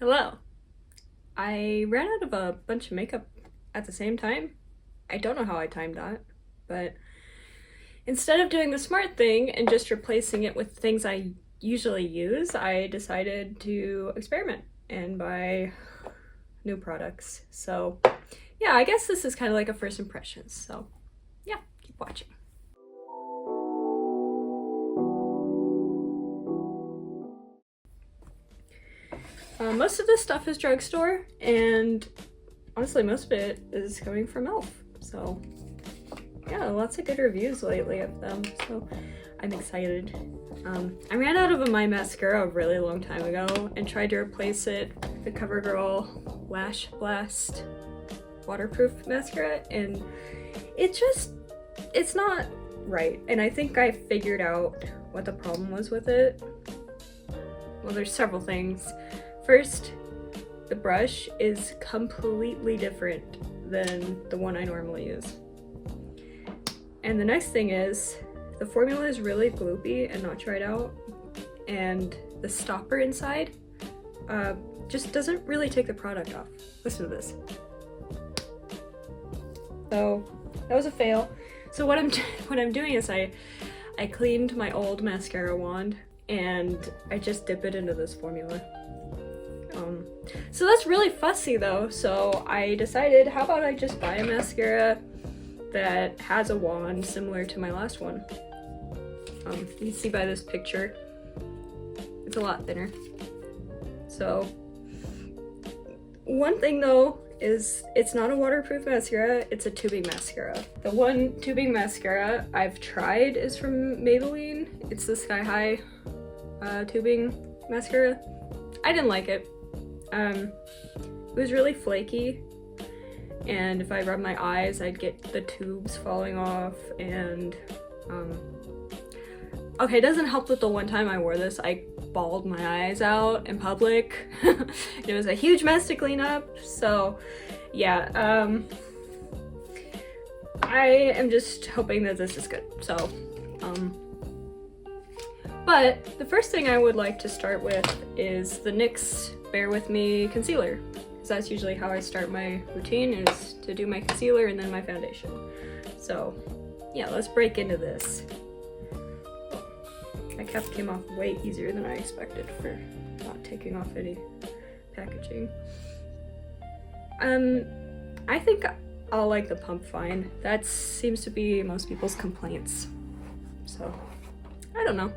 Hello. I ran out of a bunch of makeup at the same time. I don't know how I timed that, but instead of doing the smart thing and just replacing it with things I usually use, I decided to experiment and buy new products. So, yeah, I guess this is kind of like a first impressions. So, yeah, keep watching. Most of this stuff is drugstore, and honestly, most of it is coming from e.l.f. So, yeah, lots of good reviews lately of them, so I'm excited. I ran out of my mascara a really long time ago and tried to replace it with the CoverGirl Lash Blast waterproof mascara, and it's not right. And I think I figured out what the problem was with it. Well, there's several things. First, the brush is completely different than the one I normally use. And the next thing is, the formula is really gloopy and not tried out, and the stopper inside just doesn't really take the product off. Listen to this. So that was a fail. So what I'm doing is I cleaned my old mascara wand and I just dip it into this formula. So that's really fussy though, so I decided, how about I just buy a mascara that has a wand similar to my last one. You can see by this picture, it's a lot thinner. So, one thing though is it's not a waterproof mascara, it's a tubing mascara. The one tubing mascara I've tried is from Maybelline. It's the Sky High tubing mascara. I didn't like it. It was really flaky, and if I rubbed my eyes, I'd get the tubes falling off, and okay, it doesn't help that the one time I wore this, I bawled my eyes out in public. It was a huge mess to clean up, so yeah, I am just hoping that this is good. So, but the first thing I would like to start with is the NYX Bare With Me concealer, because that's usually how I start my routine, is to do my concealer and then my foundation. So yeah, let's break into this. My cap came off way easier than I expected for not taking off any packaging. I think I'll like the pump fine. That seems to be most people's complaints. So I don't know.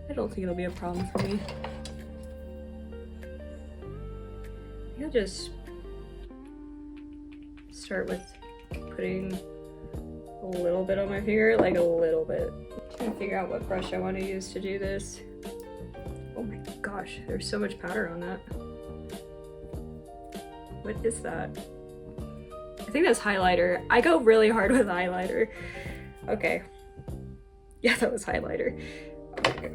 I don't think it'll be a problem for me. I'll just start with putting a little bit on my finger, like a little bit. Trying to figure out what brush I want to use to do this. Oh my gosh, there's so much powder on that. What is that? I think that's highlighter. I go really hard with highlighter. Okay. Yeah, that was highlighter. Okay.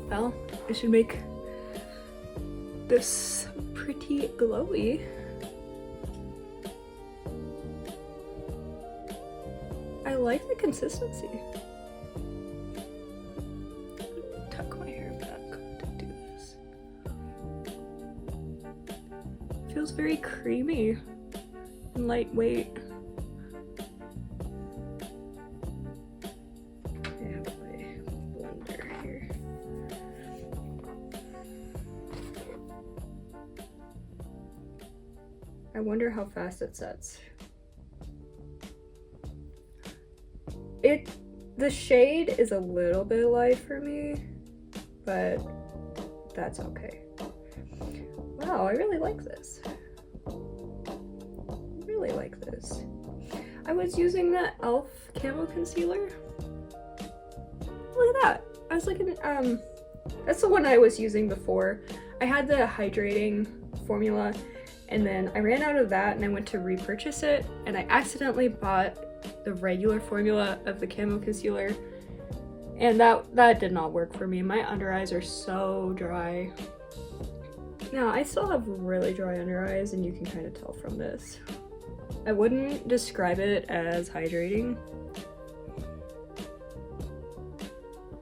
Well, I should make this pretty glowy. I like the consistency. Tuck my hair back to do this. Feels very creamy and lightweight. I have my blender here. I wonder how fast it sets. The shade is a little bit light for me, but that's okay. Wow, I really like this. Really like this. I was using the e.l.f. Camo Concealer. Look at that. I was looking at, that's the one I was using before. I had the hydrating formula, and then I ran out of that and I went to repurchase it, and I accidentally bought the regular formula of the Camo Concealer, and that did not work for me. My under eyes are so dry. Now, I still have really dry under eyes, and you can kind of tell from this. I wouldn't describe it as hydrating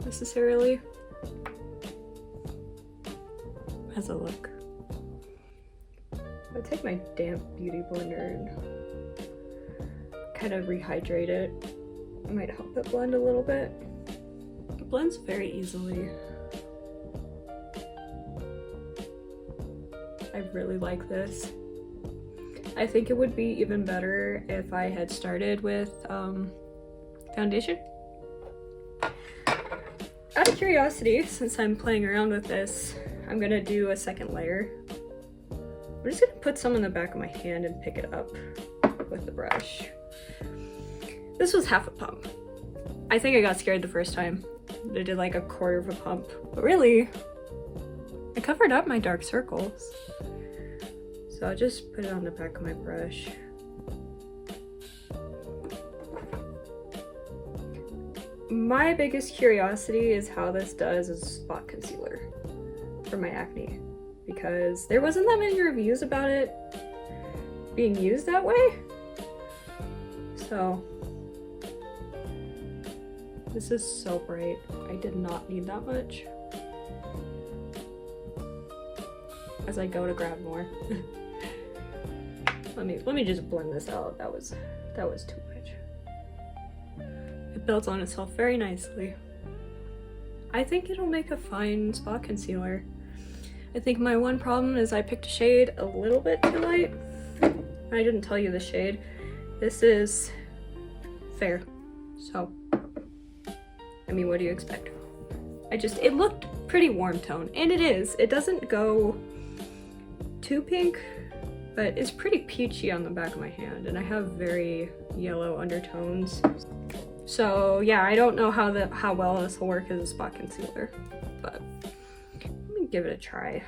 necessarily. How's it look? I'll take my damp beauty blender and kind of rehydrate it. It might help it blend a little bit. It blends very easily. I really like this. I think it would be even better if I had started with foundation. Out of curiosity, since I'm playing around with this, I'm gonna do a second layer. I'm just gonna put some in the back of my hand and pick it up with the brush. This was half a pump. I think I got scared the first time. I did like a quarter of a pump, but really, I covered up my dark circles. So I'll just put it on the back of my brush. My biggest curiosity is how this does as a spot concealer for my acne, because there wasn't that many reviews about it being used that way. So this is so bright. I did not need that much. As I go to grab more. Let me just blend this out. That was too much. It builds on itself very nicely. I think it'll make a fine spot concealer. I think my one problem is I picked a shade a little bit too light. I didn't tell you the shade. This is fair. So, I mean, what do you expect? It looked pretty warm tone, and it is. It doesn't go too pink, but it's pretty peachy on the back of my hand, and I have very yellow undertones. So yeah, I don't know how well this will work as a spot concealer, but let me give it a try.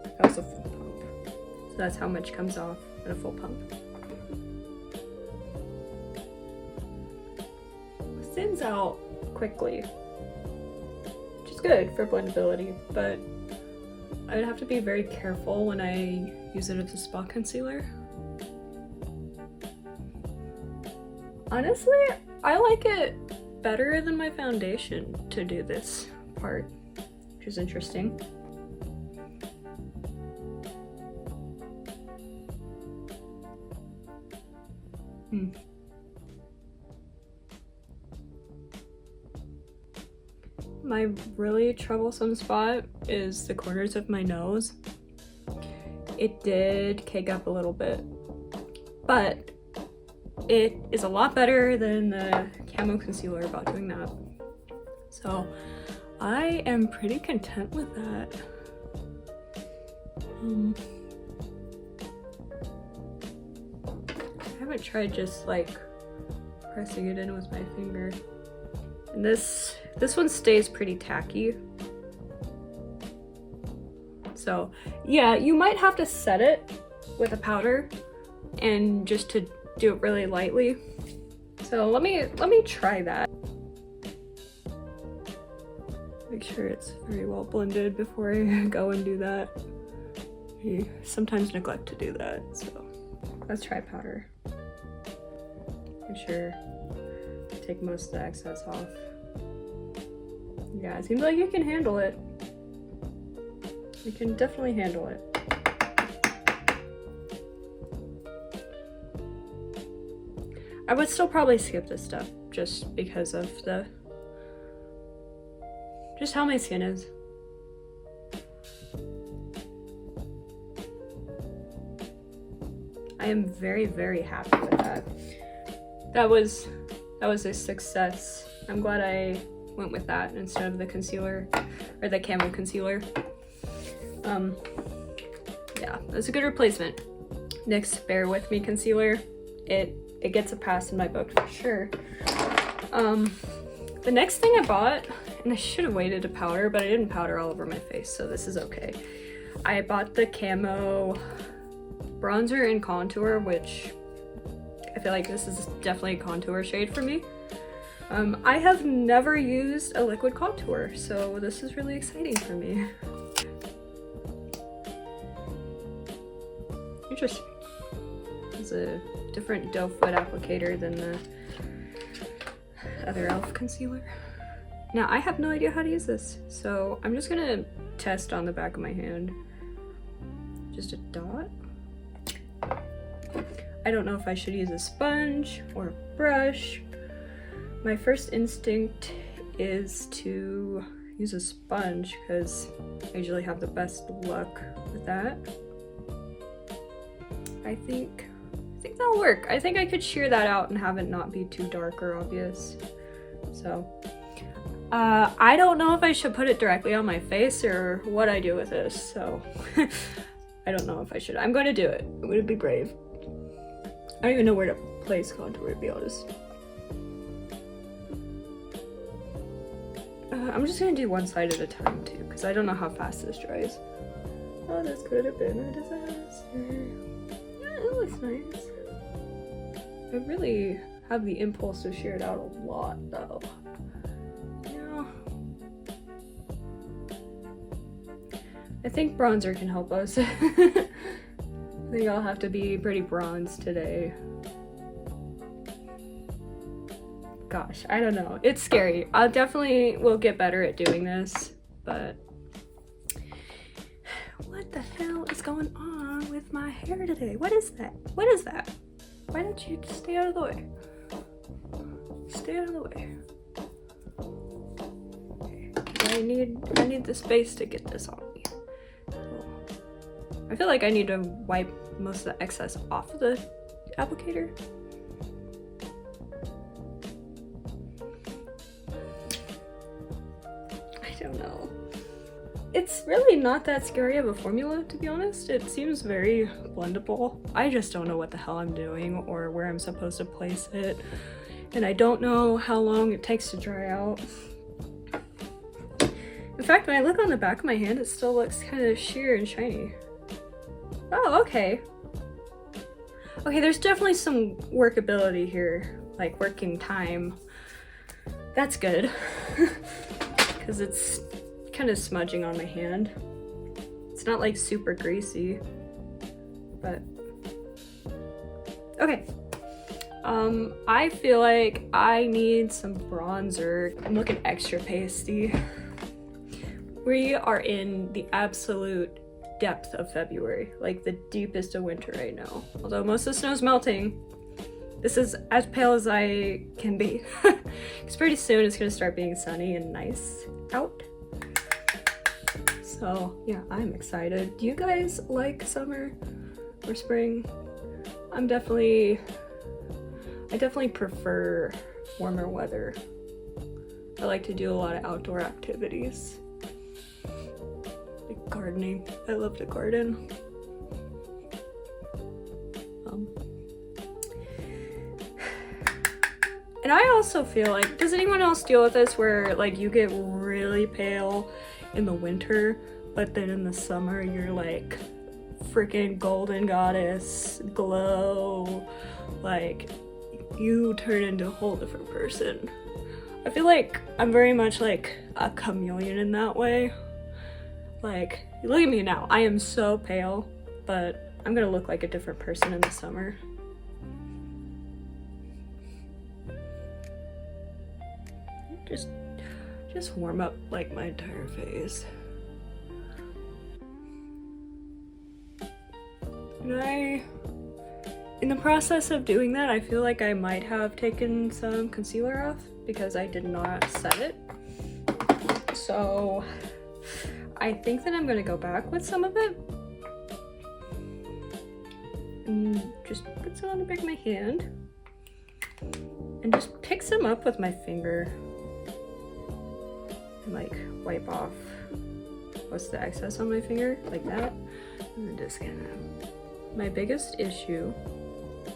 That was a full pump. So that's how much comes off in a full pump. It thins out quickly, which is good for blendability, but I would have to be very careful when I use it as a spot concealer. Honestly, I like it better than my foundation to do this part, which is interesting. My really troublesome spot is the corners of my nose. It did cake up a little bit, but it is a lot better than the camo concealer about doing that. So I am pretty content with that. I haven't tried just like pressing it in with my finger. And this one stays pretty tacky. So yeah, you might have to set it with a powder and just to do it really lightly. So let me try that. Make sure it's very well blended before I go and do that. I sometimes neglect to do that, so let's try powder. Make sure to take most of the excess off. Yeah, it seems like you can handle it. You can definitely handle it. I would still probably skip this stuff just because of just how my skin is. I am very, very happy with that. That was a success. I'm glad I went with that instead of the concealer or the camo concealer. Yeah, that's a good replacement. NYX Bear With Me concealer. It gets a pass in my book for sure. The next thing I bought, and I should have waited to powder, but I didn't powder all over my face, so this is okay. I bought the camo bronzer and contour, which I feel like this is definitely a contour shade for me. I have never used a liquid contour, so this is really exciting for me. Interesting. It's a different doe foot applicator than the other e.l.f. concealer. Now, I have no idea how to use this, so I'm just gonna test on the back of my hand. just a dot. I don't know if I should use a sponge or a brush. My first instinct is to use a sponge because I usually have the best luck with that. I think that'll work. I think I could shear that out and have it not be too dark or obvious. So, I don't know if I should put it directly on my face or what I do with this, so I don't know if I should. I'm going to do it. I'm going to be brave. I don't even know where to place contour, to be honest. I'm just going to do one side at a time, too, because I don't know how fast this dries. Oh, this could have been a disaster. Yeah, it looks nice. I really have the impulse to shear it out a lot, though. Yeah. I think bronzer can help us. I think I'll have to be pretty bronzed today. Gosh, I don't know. It's scary. I definitely will get better at doing this, but what the hell is going on with my hair today? What is that? What is that? Why don't you just stay out of the way? Stay out of the way. I need the space to get this on me. I feel like I need to wipe most of the excess off of the applicator. I don't know. It's really not that scary of a formula, to be honest. It seems very blendable. I just don't know what the hell I'm doing or where I'm supposed to place it. And I don't know how long it takes to dry out. In fact, when I look on the back of my hand, it still looks kind of sheer and shiny. Oh, okay. Okay, there's definitely some workability here, like working time. That's good. Because it's kind of smudging on my hand. It's not like super greasy, but okay. I feel like I need some bronzer. I'm looking extra pasty. We are in the absolute depth of February, like the deepest of winter right now. Although most of the snow's melting, this is as pale as I can be. Because pretty soon it's gonna start being sunny and nice out. So yeah, I'm excited. Do you guys like summer or spring? I definitely prefer warmer weather. I like to do a lot of outdoor activities. Like gardening. I love to garden. And I also feel like, does anyone else deal with this where like you get really pale in the winter, but then in the summer you're like freaking golden goddess, glow, like you turn into a whole different person. I feel like I'm very much like a chameleon in that way. Like, look at me now, I am so pale, but I'm gonna look like a different person in the summer. Just warm up like my entire face. And in the process of doing that, I feel like I might have taken some concealer off because I did not set it. So I think that I'm gonna go back with some of it and just put some on the back of my hand and just pick some up with my finger and like wipe off what's the excess on my finger, like that. And then just kind of, my biggest issue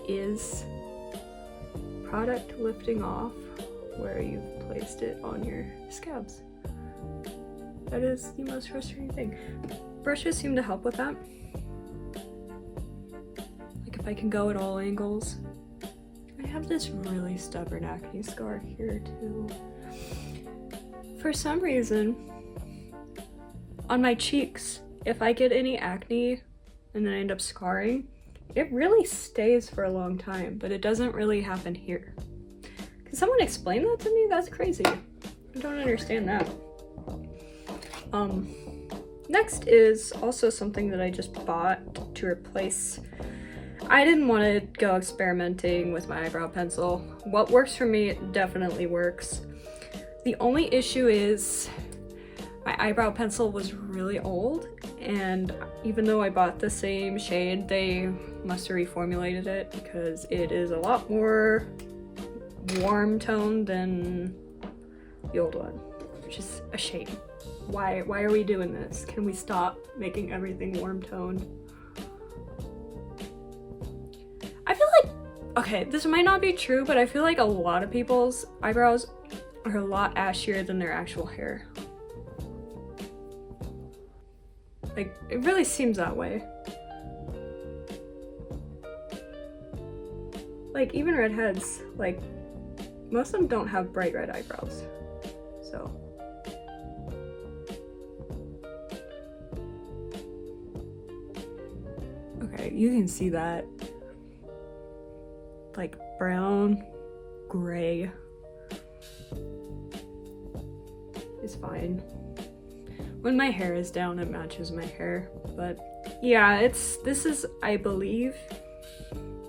is product lifting off where you've placed it on your scabs. That is the most frustrating thing. Brushes seem to help with that. Like if I can go at all angles. I have this really stubborn acne scar here too. For some reason, on my cheeks, if I get any acne and then I end up scarring, it really stays for a long time, but it doesn't really happen here. Can someone explain that to me? That's crazy. I don't understand that. Next is also something that I just bought to replace. I didn't want to go experimenting with my eyebrow pencil. What works for me definitely works. The only issue is my eyebrow pencil was really old, and even though I bought the same shade, they must have reformulated it because it is a lot more warm toned than the old one, which is a shame. Why are we doing this? Can we stop making everything warm toned? I feel like, okay, this might not be true, but I feel like a lot of people's eyebrows are a lot ashier than their actual hair. Like, it really seems that way. Like, even redheads, like, most of them don't have bright red eyebrows, so. Okay, you can see that. Like, brown, gray is fine. When my hair is down, it matches my hair, but yeah, this is, I believe,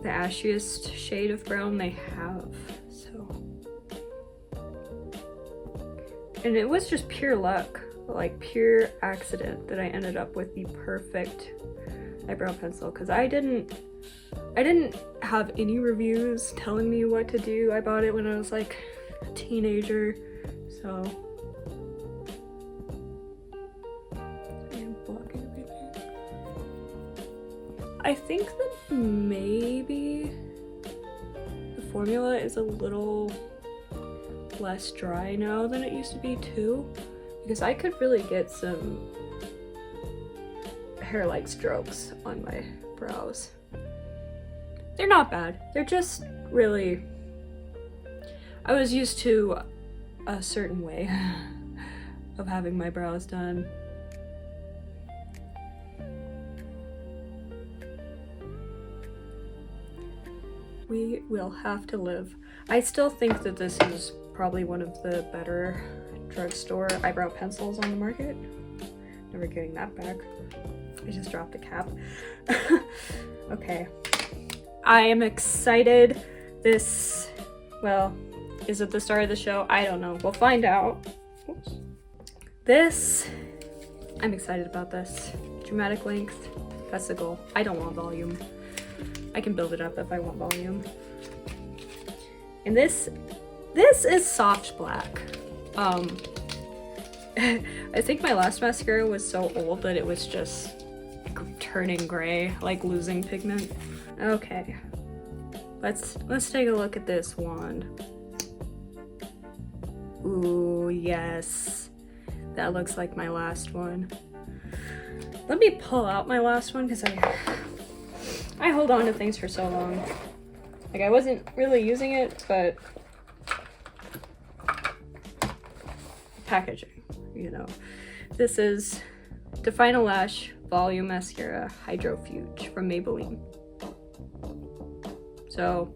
the ashiest shade of brown they have, so. And it was just pure luck, like pure accident that I ended up with the perfect eyebrow pencil, because I didn't have any reviews telling me what to do. I bought it when I was like a teenager, so. I think that maybe the formula is a little less dry now than it used to be too, because I could really get some hair-like strokes on my brows. They're not bad, they're just really, I was used to a certain way of having my brows done. We will have to live. I still think that this is probably one of the better drugstore eyebrow pencils on the market. Never getting that back. I just dropped the cap. Okay. I am excited. This, well, is it the start of the show? I don't know. We'll find out. Oops. This, I'm excited about this. Dramatic length, that's the goal. I don't want volume. I can build it up if I want volume. And this is soft black. I think my last mascara was so old that it was just turning gray, like losing pigment. Okay, let's take a look at this wand. Ooh, yes, that looks like my last one. Let me pull out my last one because I hold on to things for so long. Like, I wasn't really using it, but packaging, you know. This is Define a Lash Volume Mascara Hydrofuge from Maybelline. So,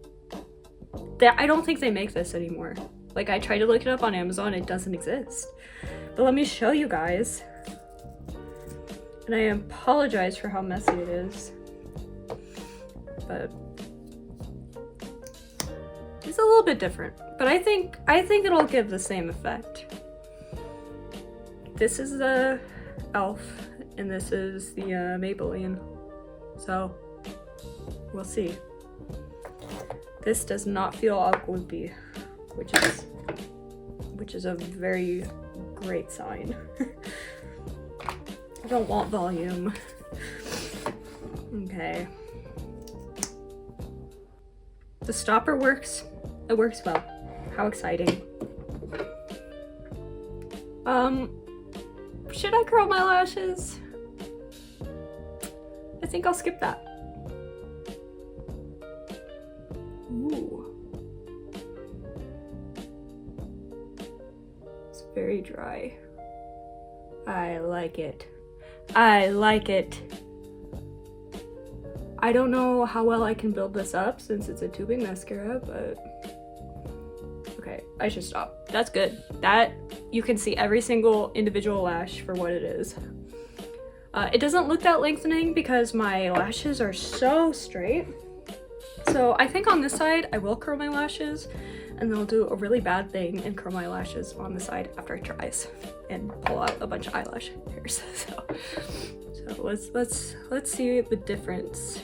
I don't think they make this anymore. Like, I tried to look it up on Amazon, it doesn't exist. But let me show you guys. And I apologize for how messy it is. But it's a little bit different, but I think it'll give the same effect. This is the e.l.f. and this is the Maybelline, so we'll see. This does not feel all gloopy, which is a very great sign. I don't want volume. Okay. The stopper works. It works well. How exciting. Should I curl my lashes? I think I'll skip that. Ooh. It's very dry. I like it. I like it. I don't know how well I can build this up since it's a tubing mascara, but okay, I should stop. That's good. That, you can see every single individual lash for what it is. It doesn't look that lengthening because my lashes are so straight. So I think on this side I will curl my lashes, and then I'll do a really bad thing and curl my lashes on the side after it dries and pull out a bunch of eyelash hairs. So let's see the difference.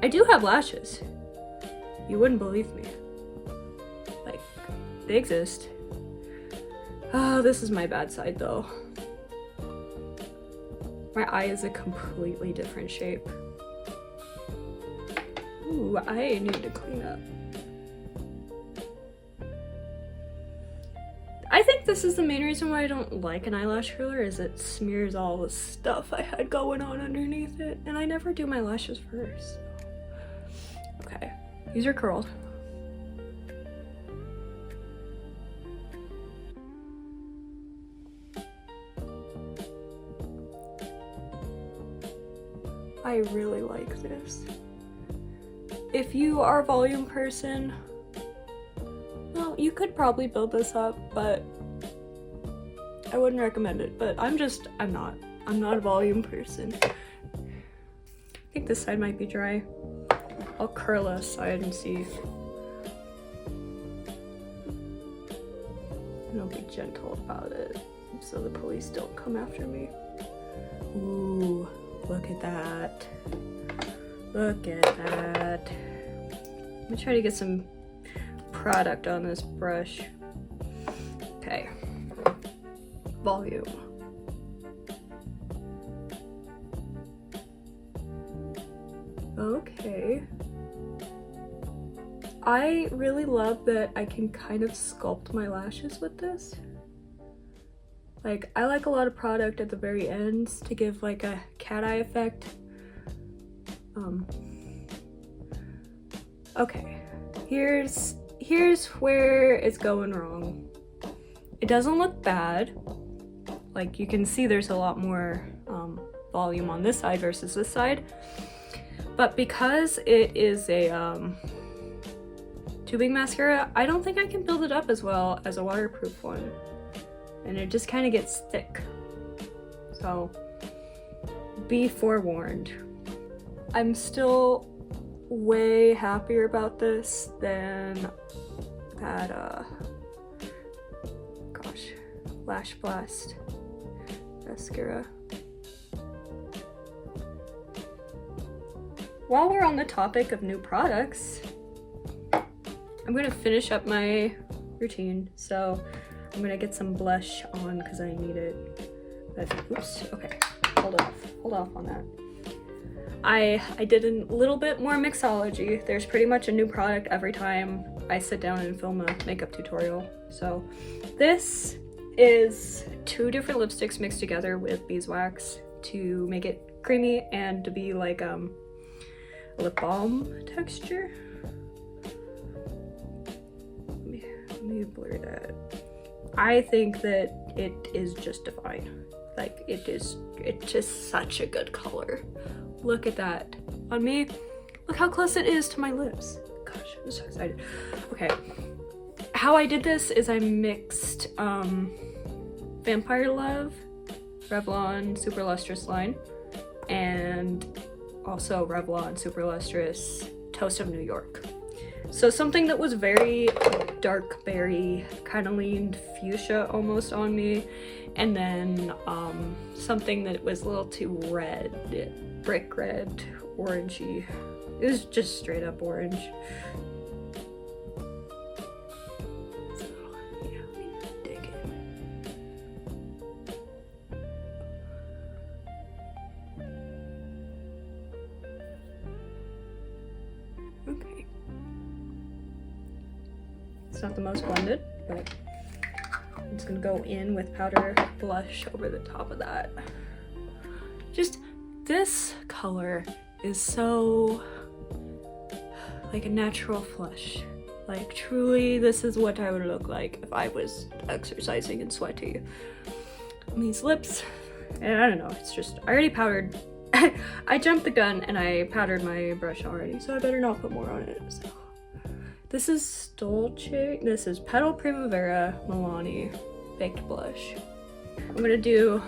I do have lashes. You wouldn't believe me. Like, they exist. Oh, this is my bad side though. My eye is a completely different shape. Ooh, I need to clean up. I think this is the main reason why I don't like an eyelash curler, is it smears all the stuff I had going on underneath it, and I never do my lashes first. Okay, these are curled. I really like this. If you are a volume person, well, you could probably build this up, but I wouldn't recommend it. But I'm not a volume person. I think this side might be dry. I'll curl this side and see. And I'll be gentle about it so the police don't come after me. Ooh, look at that. Look at that. Let me try to get some product on this brush. Okay. Volume. Okay. I really love that I can kind of sculpt my lashes with this. Like, I like a lot of product at the very ends to give like a cat eye effect. Okay, here's where it's going wrong. It doesn't look bad. Like, you can see there's a lot more volume on this side versus this side. But because it is a tubing mascara, I don't think I can build it up as well as a waterproof one. And it just kind of gets thick. So be forewarned. I'm still way happier about this than that gosh, Lash Blast mascara. While we're on the topic of new products, I'm gonna finish up my routine, so I'm gonna get some blush on because I need it. But, oops, okay, hold off on that. I did a little bit more mixology. There's pretty much a new product every time I sit down and film a makeup tutorial. So this is 2 different lipsticks mixed together with beeswax to make it creamy and to be like a lip balm texture. Let me blur that. I think that it is just divine. Like, it's just such a good color. Look at that on me. Look how close it is to my lips. Gosh, I'm so excited. Okay, how I did this is I mixed Vampire Love, Revlon Super Lustrous line, and also Revlon Super Lustrous Toast of New York. So something that was very dark berry, kind of leaned fuchsia almost on me, and then something that was a little too red, brick red, orangey. It was just straight up orange. So yeah, let me dig in. Okay. It's not the most blended, but I'm just gonna go in with powder blush over the top of that. Just, this color is so like a natural flush. Like, truly, this is what I would look like if I was exercising and sweaty. And these lips, and I don't know, it's just, I already powdered. I jumped the gun and I powdered my brush already, so I better not put more on it. So. This is Dolce, this is Petal Primavera Milani Baked Blush. I'm gonna do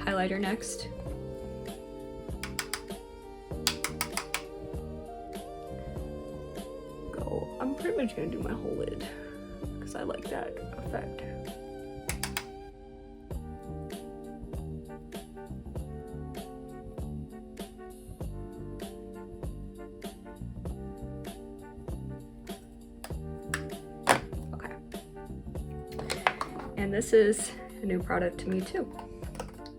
highlighter next. I'm pretty much gonna do my whole lid because I like that effect. Okay. And this is a new product to me too.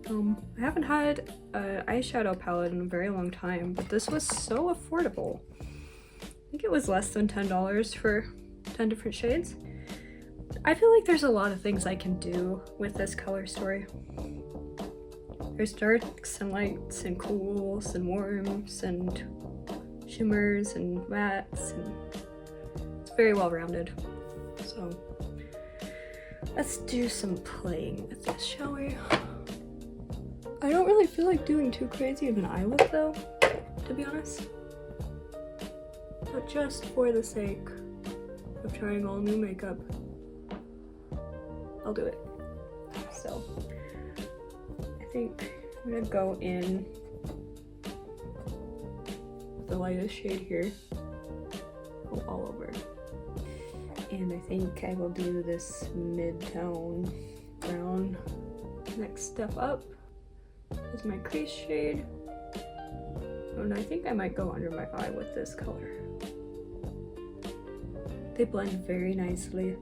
I haven't had an eyeshadow palette in a very long time, but this was so affordable. I think it was less than $10 for 10 different shades. I feel like there's a lot of things I can do with this color story. There's darks and lights and cools and warms and shimmers and mattes, and it's very well rounded. So let's do some playing with this, shall we? I don't really feel like doing too crazy of an eye look though, to be honest. But just for the sake of trying all new makeup, I'll do it. So I think I'm gonna go in with the lightest shade here, go all over. And I think I will do this mid-tone brown next step up. Is my crease shade. And I think I might go under my eye with this color. They blend very nicely.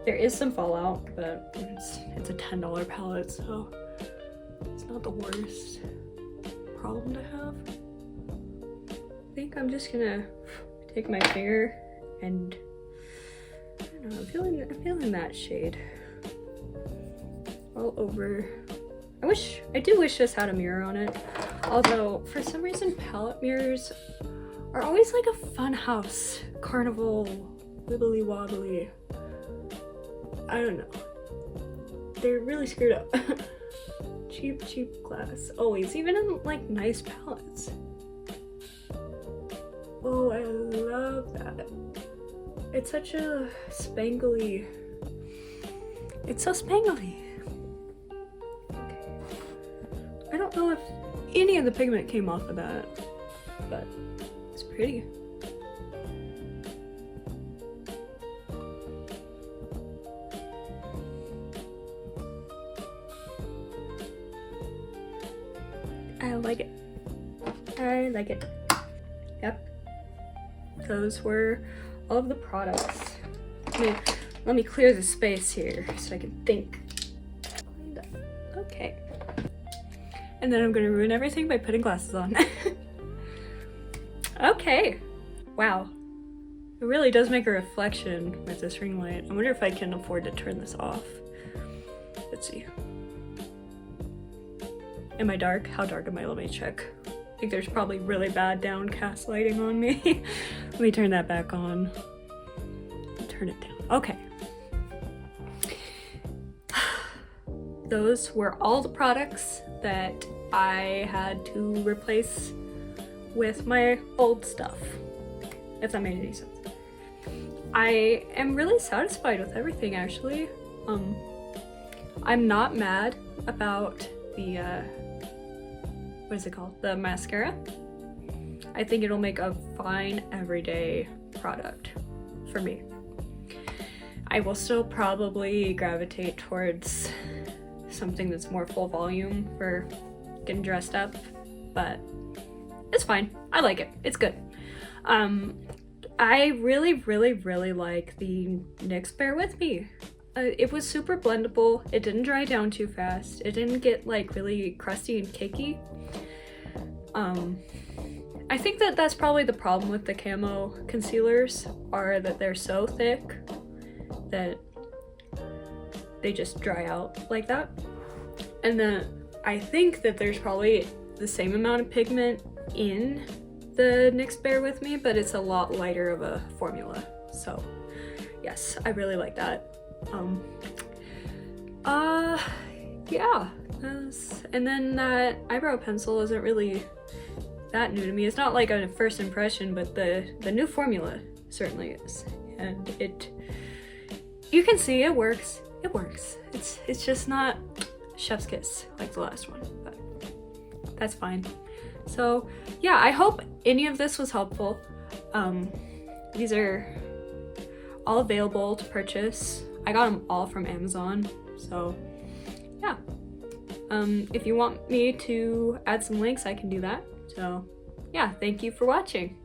There is some fallout, but it's a $10 palette, so it's not the worst problem to have. I think I'm just gonna take my finger and I don't know, I'm feeling that shade all over. I do wish this had a mirror on it. Although, for some reason, palette mirrors are always like a funhouse, carnival, wibbly wobbly. I don't know. They're really screwed up. cheap glass. Always, even in like nice palettes. Oh, I love that. It's such a spangly. It's so spangly. I don't know if any of the pigment came off of that, but it's pretty. I like it. I like it. Yep. Those were all of the products. Let me clear the space here so I can think. Okay. And then I'm gonna ruin everything by putting glasses on. Okay. Wow. It really does make a reflection with this ring light. I wonder if I can afford to turn this off. Let's see. Am I dark? How dark am I? Let me check. I think there's probably really bad downcast lighting on me. Let me turn that back on. Turn it down. Okay. Those were all the products that I had to replace with my old stuff, if that made any sense. I am really satisfied with everything, actually. I'm not mad about the, what is it called? The mascara. I think it'll make a fine everyday product for me. I will still probably gravitate towards something that's more full volume for getting dressed up, but it's fine. I like it. It's good. I really like the NYX Bare With Me. It was super blendable. It didn't dry down too fast. It didn't get like really crusty and cakey. I think that that's probably the problem with the camo concealers, are that they're so thick that they just dry out like that. And then I think that there's probably the same amount of pigment in the NYX Bare With Me, but it's a lot lighter of a formula. So yes, I really like that. Yeah. And then that eyebrow pencil isn't really that new to me. It's not like a first impression, but the new formula certainly is. And you can see it works. It works. It's just not chef's kiss like the last one, but that's fine. So yeah, I hope any of this was helpful. These are all available to purchase. I got them all from Amazon, so yeah. If you want me to add some links, I can do that. So yeah, thank you for watching.